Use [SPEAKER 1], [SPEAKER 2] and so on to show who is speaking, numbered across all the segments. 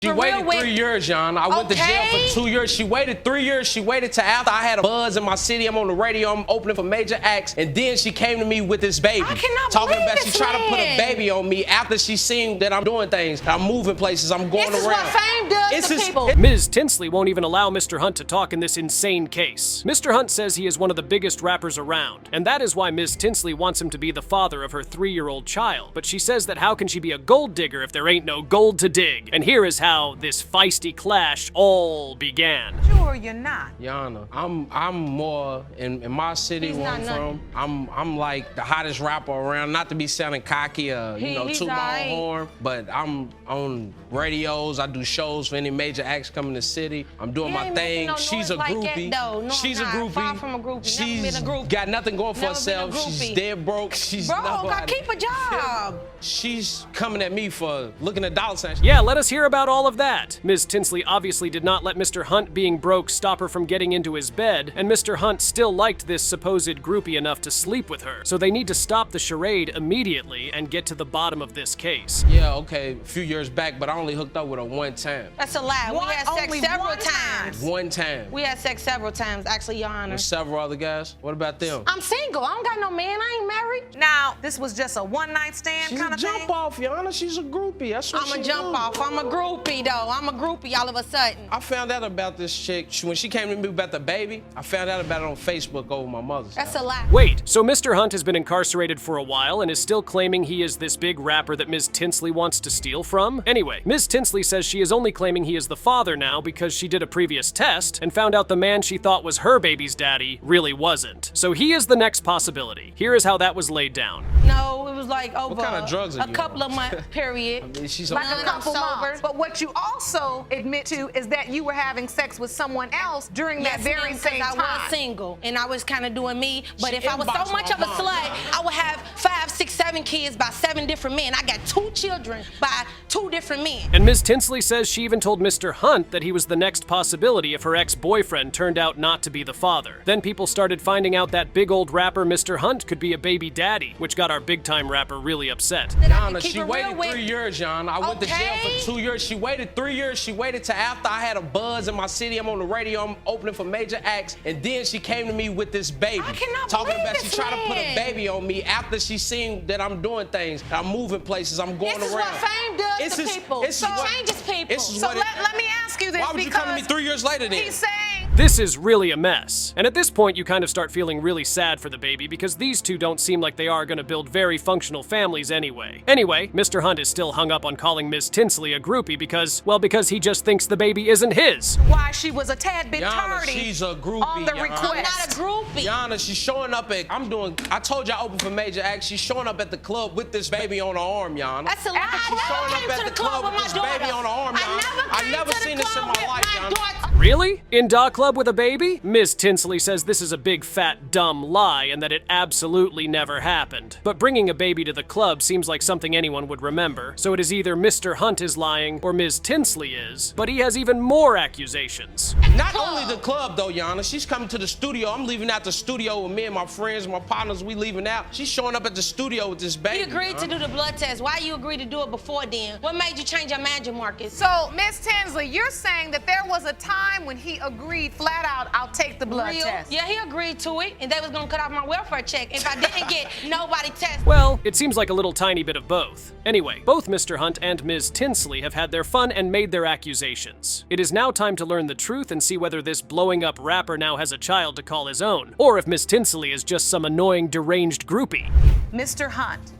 [SPEAKER 1] She waited 3 years, Yana. I went to jail for 2 years. She waited 3 years. She waited till after I had a buzz in my city. I'm on the radio. I'm opening for major acts. And then she came to me with this baby.
[SPEAKER 2] I cannot
[SPEAKER 1] talking
[SPEAKER 2] believe
[SPEAKER 1] about
[SPEAKER 2] this
[SPEAKER 1] she tried to put a baby on me after she seen that I'm doing things. I'm moving places. I'm going around.
[SPEAKER 2] This is what fame does to people.
[SPEAKER 3] Ms. Tinsley won't even allow Mr. Hunt to talk in this insane case. Mr. Hunt says he is one of the biggest rappers around, and that is why Ms. Tinsley wants him to be the father of her 3-year-old child. But she says that how can she be a gold digger if there ain't no gold to dig? And here is how this feisty clash all began.
[SPEAKER 2] Sure, you're not.
[SPEAKER 1] Yana, I'm more in my city where I'm from. I'm like the hottest rapper around. Not to be sounding cocky or toot my own horn, but I'm on radios. I do shows for any major acts coming to the city. I'm doing my thing. She's a groupie. She's a groupie.
[SPEAKER 2] Far from a groupie.
[SPEAKER 1] She's got nothing going for herself. She's dead broke. She's
[SPEAKER 2] I keep a job.
[SPEAKER 1] She's coming at me for looking at dollar signs.
[SPEAKER 3] Yeah, let us hear about all of that. Ms. Tinsley obviously did not let Mr. Hunt being broke stop her from getting into his bed, and Mr. Hunt still liked this supposed groupie enough to sleep with her. So they need to stop the charade immediately and get to the bottom of this case.
[SPEAKER 1] Yeah, okay, a few years back, but I only hooked up with her one time.
[SPEAKER 2] That's a lie. We had sex several times.
[SPEAKER 1] One time.
[SPEAKER 2] We had sex several times, actually, Your Honor.
[SPEAKER 1] With several other guys? What about them?
[SPEAKER 2] I'm single. I don't got no man. I ain't married.
[SPEAKER 4] Now, this was just a one-night stand kind of thing?
[SPEAKER 1] Jump off, Your Honor. She's a groupie. That's what
[SPEAKER 2] I'm a jump off. I'm a groupie, though. I'm a groupie all of a sudden.
[SPEAKER 1] I found out about this chick when she came to me about the baby. I found out about it on Facebook over my mother's house.
[SPEAKER 2] That's a lie.
[SPEAKER 3] Wait, so Mr. Hunt has been incarcerated for a while and is still claiming he is this big rapper that Ms. Tinsley wants to steal from? Anyway, Ms. Tinsley says she is only claiming he is the father now because she did a previous test and found out the man she thought was her baby's daddy really wasn't. So he is the next possibility. Here is how that was laid down.
[SPEAKER 2] No, it was like over
[SPEAKER 1] what kind of drugs are
[SPEAKER 2] a couple of months period.
[SPEAKER 1] I mean, she's
[SPEAKER 4] Like a couple months. But what you also admit to is that you were having sex with someone else during that very same time.
[SPEAKER 2] I was single and I was kind of doing me. But if I was so much of a slut, I would have 5, 6, 7 kids by 7 different men. I got 2 children by 2 different men.
[SPEAKER 3] And Ms. Tinsley says she even told Mr. Hunt that he was the next possibility if her ex-boyfriend turned out not to be the father. Then people started finding out that big old rapper Mr. Hunt could be a baby daddy, which got our big-time rapper really upset.
[SPEAKER 1] Yana, she waited 3 years, Yana. I went to jail for 2 years. She waited 3 years. She waited till after I had a buzz in my city. I'm on the radio. I'm opening for major acts. And then she came to me with this baby.
[SPEAKER 2] I cannot
[SPEAKER 1] talking
[SPEAKER 2] believe
[SPEAKER 1] about
[SPEAKER 2] this
[SPEAKER 1] she tried to put a baby on me after she seen that I'm doing things. I'm moving places. I'm going around.
[SPEAKER 2] This is what fame does to people. It changes people.
[SPEAKER 4] So let me ask you this.
[SPEAKER 1] Why would you come to me 3 years later then?
[SPEAKER 4] He's saying
[SPEAKER 3] This is really a mess. And at this point, you kind of start feeling really sad for the baby because these two don't seem like they are going to build very functional families anyway. Anyway, Mr. Hunt is still hung up on calling Ms. Tinsley a groupie because he just thinks the baby isn't his.
[SPEAKER 4] why she was a tad bit
[SPEAKER 1] Yana,
[SPEAKER 4] tardy
[SPEAKER 1] she's a groupie,
[SPEAKER 4] on the
[SPEAKER 1] Yana.
[SPEAKER 4] request.
[SPEAKER 2] I'm not a groupie.
[SPEAKER 1] Yana, she's showing up at, I told you I opened for major acts. She's showing up at the club with this baby on her arm, Yana.
[SPEAKER 2] That's a lie.
[SPEAKER 1] She's showing up at the club with this baby on her arm, Yana. I never seen this in my life, Yana.
[SPEAKER 3] Really? In Dog Club with a baby? Ms. Tinsley says this is a big fat dumb lie and that it absolutely never happened. But bringing a baby to the club seems like something anyone would remember, so it is either Mr. Hunt is lying or Ms. Tinsley is, but he has even more accusations.
[SPEAKER 1] Not only the club though, Yana, she's coming to the studio. I'm leaving out the studio with me and my friends, my partners, we leaving out. She's showing up at the studio with this baby.
[SPEAKER 2] You agreed to do the blood test. Why you agreed to do it before then? What made you change your manager, Marcus?
[SPEAKER 4] So, Miss Tinsley, you're saying that there was a time when he agreed flat out, I'll take the blood test.
[SPEAKER 2] Yeah, he agreed to it, and they was gonna cut off my welfare check if I didn't get nobody tested.
[SPEAKER 3] Well, it seems like a little tiny bit of both. Anyway, both Mr. Hunt and Ms. Tinsley have had their fun and made their accusations. It is now time to learn the truth and see whether this blowing up rapper now has a child to call his own, or if Miss Tinsley is just some annoying deranged groupie.
[SPEAKER 4] Mr. Hunt,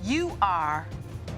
[SPEAKER 4] you are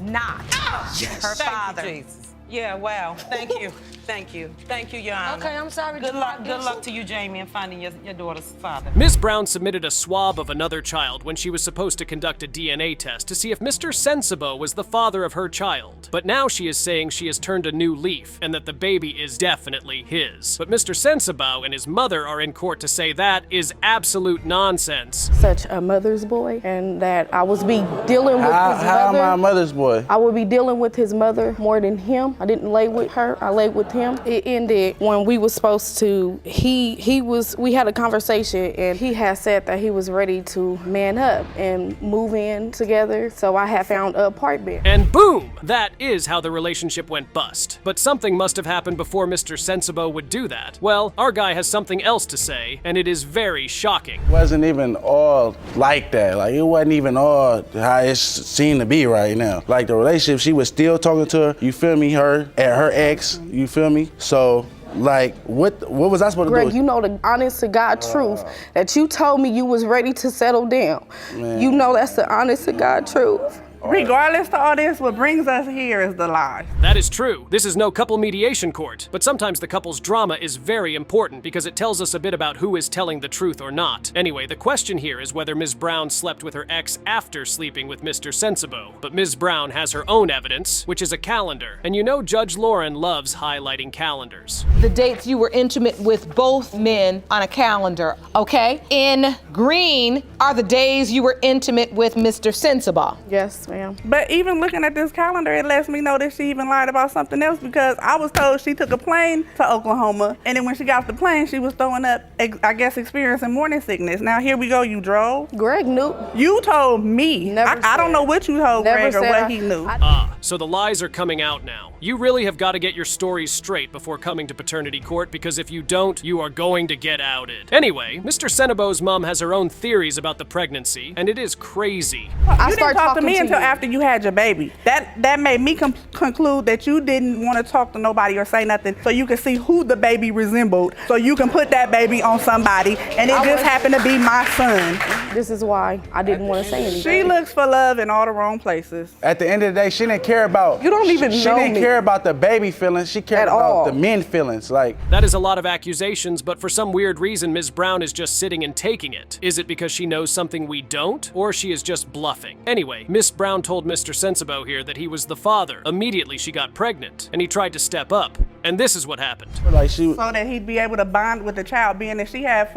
[SPEAKER 4] not her father.
[SPEAKER 5] You, Jesus. Yeah, wow. Thank you. Thank you. Thank you, Your Honor.
[SPEAKER 2] Okay, I'm sorry.
[SPEAKER 5] Good luck to you, Jamie, in finding your daughter's father.
[SPEAKER 3] Ms. Brown submitted a swab of another child when she was supposed to conduct a DNA test to see if Mr. Sensibo was the father of her child. But now she is saying she has turned a new leaf and that the baby is definitely his. But Mr. Sensibo and his mother are in court to say that is absolute nonsense.
[SPEAKER 6] Such a mother's boy, and that I was dealing with his mother.
[SPEAKER 7] How am I a mother's boy?
[SPEAKER 6] I would be dealing with his mother more than him. I didn't lay with her, I laid with him. him. It ended when we was supposed to, we had a conversation and he had said that he was ready to man up and move in together. So I had found an apartment.
[SPEAKER 3] And boom! That is how the relationship went bust. But something must have happened before Mr. Sensibo would do that. Well, our guy has something else to say, and it is very shocking.
[SPEAKER 7] It wasn't even all like that. Like, it wasn't even all how it seemed to be right now. Like, the relationship, she was still talking to her, you feel me, her ex, you feel me? So, like, what was I supposed to do?
[SPEAKER 6] Greg, you know the honest to God truth that you told me you was ready to settle down.
[SPEAKER 7] Man.
[SPEAKER 6] You know that's the honest to God truth.
[SPEAKER 8] Regardless of all this, what brings us here is the lie.
[SPEAKER 3] That is true. This is no couple mediation court, but sometimes the couple's drama is very important because it tells us a bit about who is telling the truth or not. Anyway, the question here is whether Ms. Brown slept with her ex after sleeping with Mr. Sensibo. But Ms. Brown has her own evidence, which is a calendar. And you know Judge Lauren loves highlighting calendars.
[SPEAKER 9] The dates you were intimate with both men on a calendar, okay? In green are the days you were intimate with Mr. Sensibo.
[SPEAKER 6] Yes, ma'am.
[SPEAKER 8] But even looking at this calendar, it lets me know that she even lied about something else because I was told she took a plane to Oklahoma, and then when she got off the plane, she was throwing up, I guess, experiencing morning sickness. Now here we go, you drove.
[SPEAKER 6] Greg knew.
[SPEAKER 8] You told me. I don't know what you told Greg or what he knew.
[SPEAKER 3] So the lies are coming out now. You really have got to get your stories straight before coming to paternity court, because if you don't, you are going to get outed. Anyway, Mr. Sensibo's mom has her own theories about the pregnancy, and it is crazy.
[SPEAKER 8] You didn't talk to me until after you had your baby. That made me conclude that you didn't want to talk to nobody or say nothing so you could see who the baby resembled, so you can put that baby on somebody, and it just happened to be my son.
[SPEAKER 6] This is why I didn't want to say anything.
[SPEAKER 8] She looks for love in all the wrong places.
[SPEAKER 7] At the end of the day, she didn't care about.
[SPEAKER 6] You don't even know me.
[SPEAKER 7] She didn't care about the baby feelings. She cared about the men feelings. Like,
[SPEAKER 3] that is a lot of accusations, but for some weird reason, Ms. Brown is just sitting and taking it. Is it because she knows something we don't, or she is just bluffing? Anyway, Miss Brown told Mr. Sensibo here that he was the father. Immediately, she got pregnant, and he tried to step up. And this is what happened.
[SPEAKER 7] Like
[SPEAKER 8] so that he'd be able to bond with the child, being that she had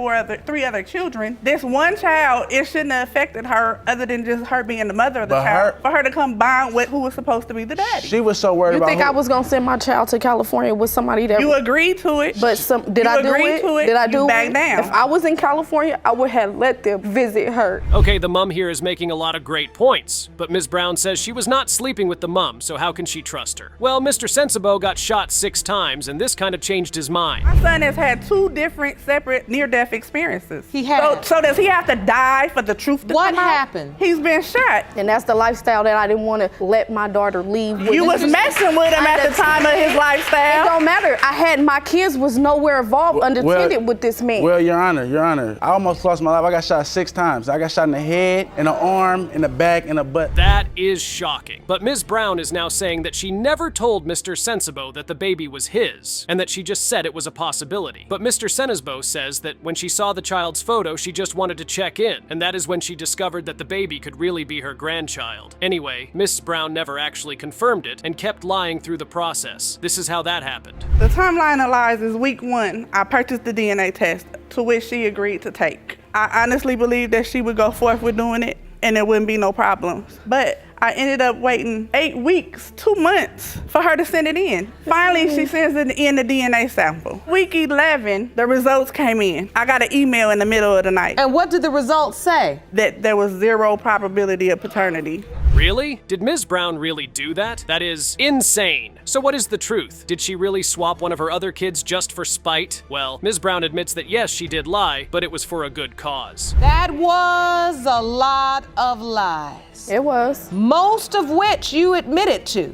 [SPEAKER 8] three other children. This one child, it shouldn't have affected her other than just her being the mother of the child. For her to come bond with who was supposed to be the daddy.
[SPEAKER 7] She was so worried about.
[SPEAKER 6] You think I was gonna send my child to California with somebody that?
[SPEAKER 8] You agreed to it.
[SPEAKER 6] But did I do it? Did I do it?
[SPEAKER 8] Back down.
[SPEAKER 6] If I was in California, I would have let them visit her.
[SPEAKER 3] Okay, the mom here is making a lot of great points, but Ms. Brown says she was not sleeping with the mom, so how can she trust her? Well, Mr. Sensibo got shot 6 times, and this kind of changed his mind.
[SPEAKER 8] My son has had 2 different separate near-death experiences.
[SPEAKER 9] He has.
[SPEAKER 8] So does he have to die for the truth to come out?
[SPEAKER 9] What happened?
[SPEAKER 8] He's been shot.
[SPEAKER 6] And that's the lifestyle that I didn't want to let my daughter leave with.
[SPEAKER 8] You was messing with him at the time of his lifestyle.
[SPEAKER 6] It don't matter. my kids was nowhere involved, unattended with this man.
[SPEAKER 7] Well, Your Honor, I almost lost my life. I got shot 6 times. I got shot in the head, in the arm, in the back, in the butt.
[SPEAKER 3] That is shocking. But Ms. Brown is now saying that she never told Mr. Sensibo that the baby was his, and that she just said it was a possibility. But Mr. Sensibo says that when she saw the child's photo, she just wanted to check in, and that is when she discovered that the baby could really be her grandchild. Anyway, Ms. Brown never actually confirmed it and kept lying through the process. This is how that happened.
[SPEAKER 8] The timeline of lies is week 1. I purchased the DNA test, to which she agreed to take. I honestly believed that she would go forth with doing it and there wouldn't be no problems. But I ended up waiting 8 weeks, 2 months for her to send it in. Finally, she sends it in the DNA sample. Week 11, the results came in. I got an email in the middle of the night.
[SPEAKER 9] And what did the results say?
[SPEAKER 8] That there was 0 probability of paternity.
[SPEAKER 3] Really? Did Ms. Brown really do that? That is insane. So what is the truth? Did she really swap one of her other kids just for spite? Well, Ms. Brown admits that yes, she did lie, but it was for a good cause.
[SPEAKER 9] That was a lot of lies.
[SPEAKER 6] It was.
[SPEAKER 9] Most of which you admitted to.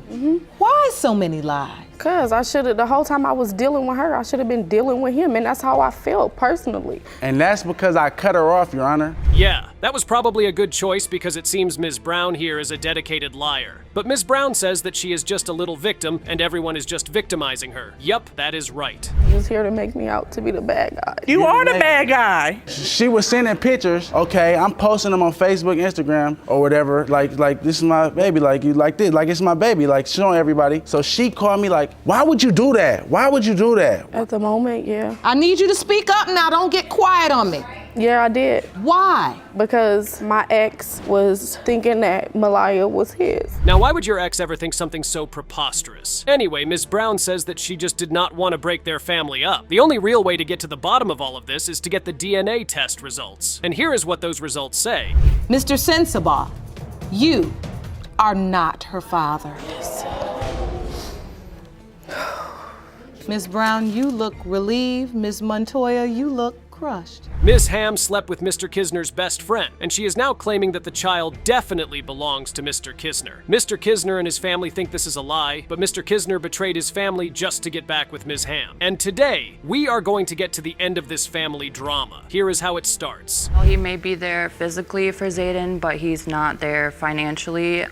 [SPEAKER 9] Why so many lies?
[SPEAKER 6] Because the whole time I was dealing with her, I should have been dealing with him, and that's how I felt personally.
[SPEAKER 7] And that's because I cut her off, Your Honor.
[SPEAKER 3] Yeah, that was probably a good choice because it seems Ms. Brown here is a dedicated liar. But Ms. Brown says that she is just a little victim and everyone is just victimizing her. Yup, that is right.
[SPEAKER 6] Just here to make me out to be the bad guy.
[SPEAKER 8] You are the bad guy.
[SPEAKER 7] She was sending pictures. Okay, I'm posting them on Facebook, Instagram, or whatever. Like this is my baby. Like you like this. Like it's my baby. Like showing everybody. So she called me like, why would you do that? Why would you do that?
[SPEAKER 6] At the moment, yeah.
[SPEAKER 9] I need you to speak up now. Don't get quiet on me.
[SPEAKER 6] Yeah, I did.
[SPEAKER 9] Why?
[SPEAKER 6] Because my ex was thinking that Malaya was his.
[SPEAKER 3] Now, why would your ex ever think something so preposterous? Anyway, Ms. Brown says that she just did not want to break their family up. The only real way to get to the bottom of all of this is to get the DNA test results. And here is what those results say.
[SPEAKER 9] Mr. Sensabaugh, you are not her father. Ms. Brown, you look relieved. Ms. Montoya, you look crushed.
[SPEAKER 3] Ms. Ham slept with Mr. Kisner's best friend, and she is now claiming that the child definitely belongs to Mr. Kisner. Mr. Kisner and his family think this is a lie, but Mr. Kisner betrayed his family just to get back with Ms. Ham. And today, we are going to get to the end of this family drama. Here is how it starts.
[SPEAKER 10] Well, he may be there physically for Zayden, but he's not there financially.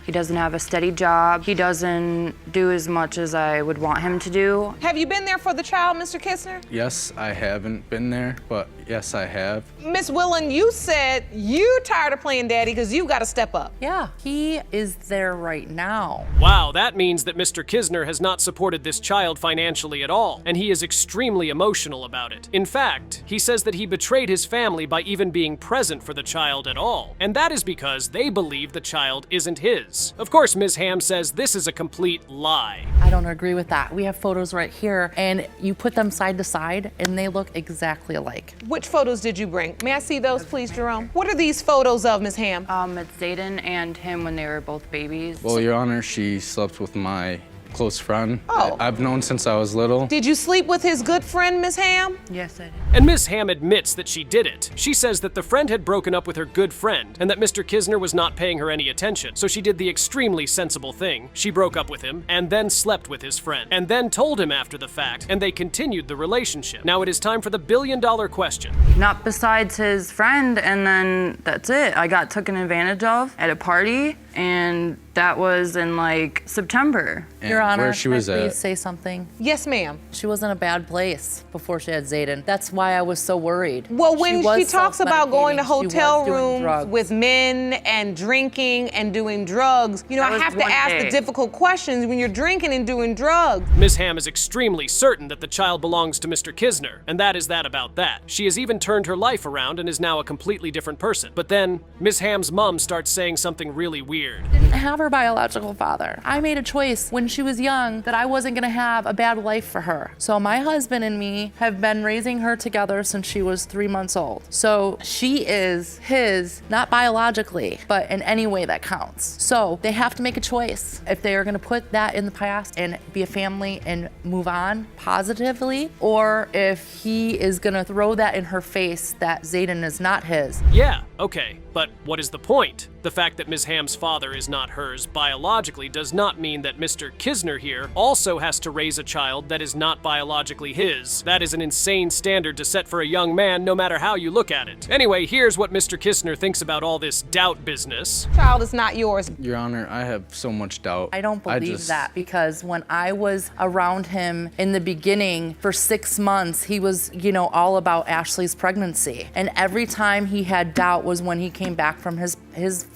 [SPEAKER 10] He doesn't have a steady job. He doesn't do as much as I would want him to do.
[SPEAKER 9] Have you been there for the child, Mr. Kisner?
[SPEAKER 11] Yes, I haven't been there, but yes, I have.
[SPEAKER 9] Miss Willen, you said you're tired of playing daddy because you got to step up.
[SPEAKER 12] Yeah, he is there right now.
[SPEAKER 3] Wow, that means that Mr. Kisner has not supported this child financially at all, and he is extremely emotional about it. In fact, he says that he betrayed his family by even being present for the child at all, and that is because they believe the child isn't his. Of course, Ms. Ham says this is a complete lie.
[SPEAKER 12] I don't agree with that. We have photos right here, and you put them side to side, and they look exactly alike.
[SPEAKER 9] Which photos did you bring? May I see those, please, Jerome? What are these photos of, Ms. Ham?
[SPEAKER 10] It's Zayden and him when they were both babies.
[SPEAKER 11] Well, Your Honor, she slept with my close friend.
[SPEAKER 9] Oh.
[SPEAKER 11] I've known since I was little.
[SPEAKER 9] Did you sleep with his good friend, Ms. Ham?
[SPEAKER 10] Yes, I did.
[SPEAKER 3] And Ms. Ham admits that she did it. She says that the friend had broken up with her good friend and that Mr. Kisner was not paying her any attention, so she did the extremely sensible thing. She broke up with him and then slept with his friend and then told him after the fact, and they continued the relationship. Now it is time for the billion-dollar question.
[SPEAKER 10] Not besides his friend, and then that's it. I got taken advantage of at a party, and that was in like September.
[SPEAKER 11] And
[SPEAKER 12] Your Honor,
[SPEAKER 11] where she
[SPEAKER 12] can
[SPEAKER 11] was
[SPEAKER 12] I please
[SPEAKER 11] at.
[SPEAKER 12] say something?
[SPEAKER 9] Yes, ma'am.
[SPEAKER 12] She was in a bad place before she had Zayden. That's why I was so worried.
[SPEAKER 9] Well, when she talks about going to
[SPEAKER 12] self-medicating, she
[SPEAKER 9] hotel
[SPEAKER 12] was doing
[SPEAKER 9] rooms
[SPEAKER 12] drugs.
[SPEAKER 9] with men and drinking and doing drugs, you know,
[SPEAKER 10] That
[SPEAKER 9] I
[SPEAKER 10] was
[SPEAKER 9] have to
[SPEAKER 10] one
[SPEAKER 9] ask
[SPEAKER 10] day.
[SPEAKER 9] the difficult questions when you're drinking and doing drugs.
[SPEAKER 3] Ms. Ham is extremely certain that the child belongs to Mr. Kisner, and that is that about that. She has even turned her life around and is now a completely different person. But then, Ms. Ham's mom starts saying something really weird.
[SPEAKER 12] Didn't have her biological father. I made a choice when she was young that I wasn't gonna have a bad life for her. So my husband and me have been raising her together since she was 3 months old. So she is his, not biologically, but in any way that counts. So they have to make a choice if they are gonna put that in the past and be a family and move on positively, or if he is gonna throw that in her face that Zayden is not his.
[SPEAKER 3] Yeah, okay, but what is the point? The fact that Ms. Ham's father is not hers biologically does not mean that Mr. Kisner here also has to raise a child that is not biologically his. That is an insane standard to set for a young man, no matter how you look at it. Anyway, here's what Mr. Kisner thinks about all this doubt business.
[SPEAKER 9] Child is not yours.
[SPEAKER 11] Your Honor, I have so much doubt.
[SPEAKER 12] I don't believe that, because when I was around him in the beginning for 6 months, he was, you know, all about Ashley's pregnancy. And every time he had doubt was when he came back from his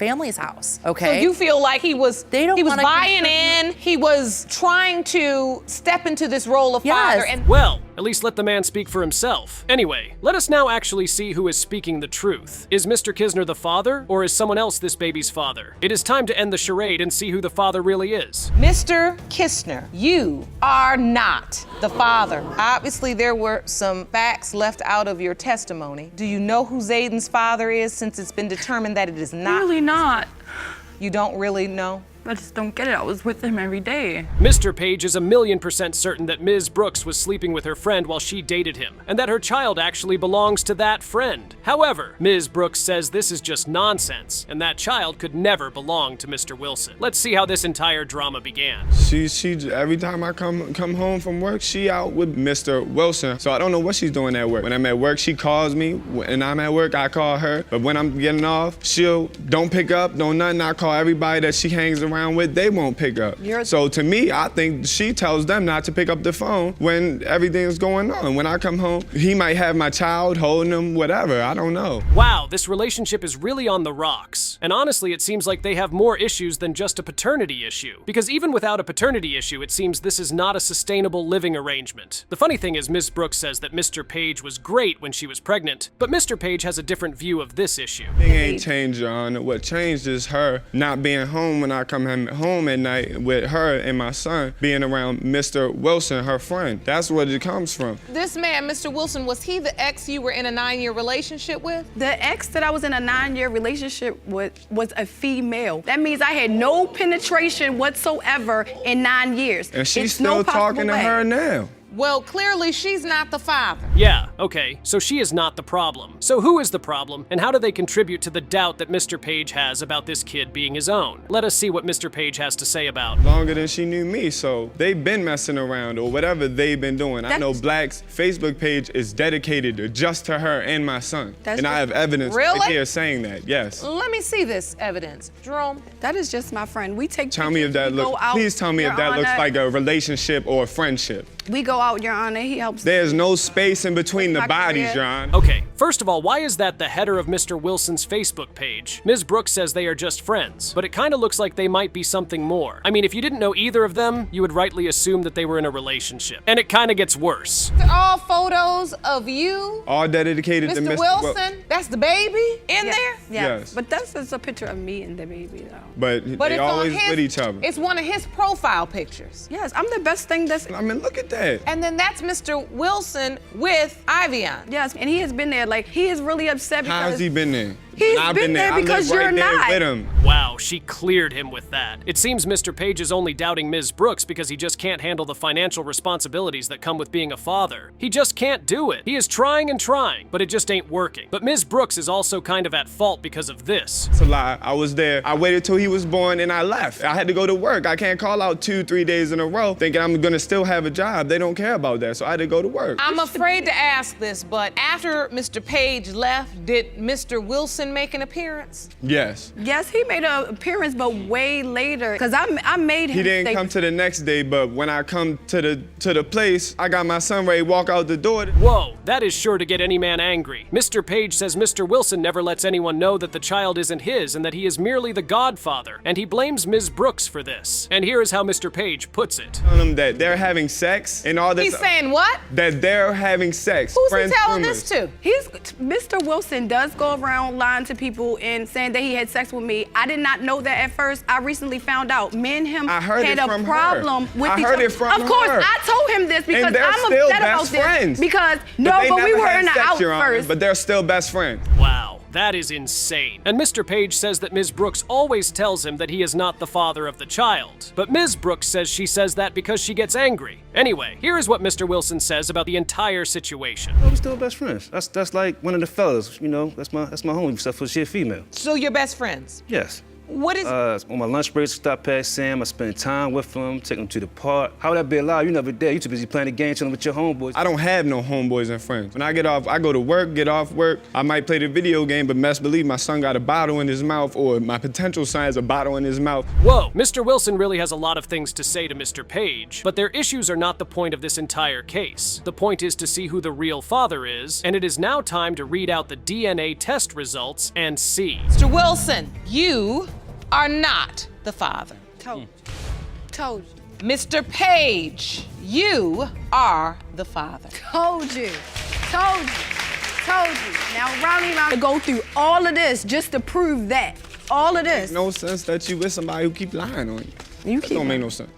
[SPEAKER 12] family's house, okay?
[SPEAKER 9] So you feel like he was
[SPEAKER 12] wanna
[SPEAKER 9] buying in, he was trying to step into this role of father. And
[SPEAKER 3] Well, at least let the man speak for himself. Anyway, let us now actually see who is speaking the truth. Is Mr. Kisner the father, or is someone else this baby's father? It is time to end the charade and see who the father really is.
[SPEAKER 9] Mr. Kisner, you are not the father. Obviously, there were some facts left out of your testimony. Do you know who Zayden's father is, since it's been determined that it is not?
[SPEAKER 10] Really not.
[SPEAKER 9] You don't really know?
[SPEAKER 10] I just don't get it. I was with him every day.
[SPEAKER 3] Mr. Page is 1,000,000% certain that Ms. Brooks was sleeping with her friend while she dated him, and that her child actually belongs to that friend. However, Ms. Brooks says this is just nonsense, and that child could never belong to Mr. Wilson. Let's see how this entire drama began.
[SPEAKER 13] She every time I come home from work, she out with Mr. Wilson. So I don't know what she's doing at work. When I'm at work, she calls me. When I'm at work, I call her. But when I'm getting off, she'll don't pick up, don't nothing. I call everybody that she hangs around around with, they won't pick up. So to me, I think she tells them not to pick up the phone when everything's going on. When I come home, he might have my child holding him, whatever, I don't know.
[SPEAKER 3] Wow, this relationship is really on the rocks. And honestly, it seems like they have more issues than just a paternity issue. Because even without a paternity issue, it seems this is not a sustainable living arrangement. The funny thing is, Ms. Brooks says that Mr. Page was great when she was pregnant, but Mr. Page has a different view of this issue.
[SPEAKER 13] Thing ain't changed, Your Honor. What changed is her not being home when I come home at night with her and my son being around Mr. Wilson, her friend. That's what it comes from.
[SPEAKER 4] This man, Mr. Wilson, was he the ex you were in a 9-year relationship with?
[SPEAKER 14] The ex that I was in a 9-year relationship with was a female. That means I had no penetration whatsoever in 9 years.
[SPEAKER 13] And she's still talking to her now.
[SPEAKER 4] Well, clearly she's not the father.
[SPEAKER 3] Yeah, okay, so she is not the problem. So who is the problem, and how do they contribute to the doubt that Mr. Page has about this kid being his own? Let us see what Mr. Page has to say about it.
[SPEAKER 13] Longer than she knew me, so they've been messing around or whatever they've been doing. I know Black's Facebook page is dedicated just to her and my son. And I have evidence right here saying that, yes.
[SPEAKER 4] Let me see this evidence. Jerome?
[SPEAKER 14] That is just my friend. We take
[SPEAKER 13] Tell me if that looks, please tell me if that looks like a relationship or a friendship.
[SPEAKER 14] We go out, Your Honor, he helps.
[SPEAKER 13] There's no space in between the bodies, Your Honor.
[SPEAKER 3] Okay, first of all, why is that the header of Mr. Wilson's Facebook page? Ms. Brooks says they are just friends, but it kind of looks like they might be something more. I mean, if you didn't know either of them, you would rightly assume that they were in a relationship. And it kind of gets worse.
[SPEAKER 4] They're all photos of you.
[SPEAKER 13] All dedicated to Mr.
[SPEAKER 4] Wilson. That's the baby in there?
[SPEAKER 13] Yes.
[SPEAKER 14] But that's just a picture of me and the baby, though.
[SPEAKER 13] But they always with each other.
[SPEAKER 4] It's one of his profile pictures.
[SPEAKER 14] Yes, I'm the best thing that's...
[SPEAKER 13] I mean, look at that.
[SPEAKER 4] And then that's Mr. Wilson with Ivian.
[SPEAKER 14] Yes, and he has been there. Like, he is really upset because...
[SPEAKER 13] How has he been there?
[SPEAKER 14] He's been there because you're not.
[SPEAKER 13] With him.
[SPEAKER 3] Wow, she cleared him with that. It seems Mr. Page is only doubting Ms. Brooks because he just can't handle the financial responsibilities that come with being a father. He just can't do it. He is trying and trying, but it just ain't working. But Ms. Brooks is also kind of at fault because of this.
[SPEAKER 13] It's a lie. I was there. I waited till he was born and I left. I had to go to work. I can't call out 2-3 days in a row thinking I'm gonna still have a job. They don't care about that, so I had to go to work.
[SPEAKER 4] I'm afraid to ask this, but after Mr. Page left, did Mr. Wilson make an appearance?
[SPEAKER 13] Yes.
[SPEAKER 14] Yes, he made an appearance, but way later. Because I made him.
[SPEAKER 13] He didn't come to the next day, but when I come to the place, I got my son ready to walk out the door.
[SPEAKER 3] Whoa, that is sure to get any man angry. Mr. Page says Mr. Wilson never lets anyone know that the child isn't his and that he is merely the godfather, and he blames Ms. Brooks for this. And here is how Mr. Page puts it.
[SPEAKER 13] Telling them that they're having sex and all this.
[SPEAKER 4] He's saying what?
[SPEAKER 13] That they're having sex.
[SPEAKER 4] Who's he telling this to?
[SPEAKER 14] Mr. Wilson does go around lying to people and saying that he had sex with me. I did not know that at first. I recently found out. Me and him had a problem with each other.
[SPEAKER 13] I heard it from her.
[SPEAKER 14] Of course, I told him this because
[SPEAKER 13] and they're
[SPEAKER 14] I'm
[SPEAKER 13] still
[SPEAKER 14] upset about
[SPEAKER 13] best friends.
[SPEAKER 14] this. Because but we were in the out
[SPEAKER 13] Your Honor,
[SPEAKER 14] first.
[SPEAKER 13] but they're still best friends.
[SPEAKER 3] Wow. That is insane. And Mr. Page says that Ms. Brooks always tells him that he is not the father of the child. But Ms. Brooks says she says that because she gets angry. Anyway, here is what Mr. Wilson says about the entire situation.
[SPEAKER 15] We're still best friends. That's like one of the fellas, you know, that's my homie, except for she's female.
[SPEAKER 4] So you're best friends?
[SPEAKER 15] Yes.
[SPEAKER 4] What is
[SPEAKER 15] on my lunch breaks, stop past Sam, I spend time with him, take him to the park. How would that be allowed? You never there. You too busy playing the game, chilling with your homeboys.
[SPEAKER 13] I don't have no homeboys and friends. When I get off, I go to work, get off work. I might play the video game, but best believe my son got a bottle in his mouth, or my potential son has a bottle in his mouth.
[SPEAKER 3] Whoa, Mr. Wilson really has a lot of things to say to Mr. Page, but their issues are not the point of this entire case. The point is to see who the real father is, and it is now time to read out the DNA test results and see.
[SPEAKER 4] Mr. Wilson, you are not the father.
[SPEAKER 14] Told you.
[SPEAKER 4] Mr. Page, you are the father.
[SPEAKER 14] Told you. Now, round to go through all of this just to prove that. All of this.
[SPEAKER 13] It makes no sense that you with somebody who keep lying on you. That don't make no sense.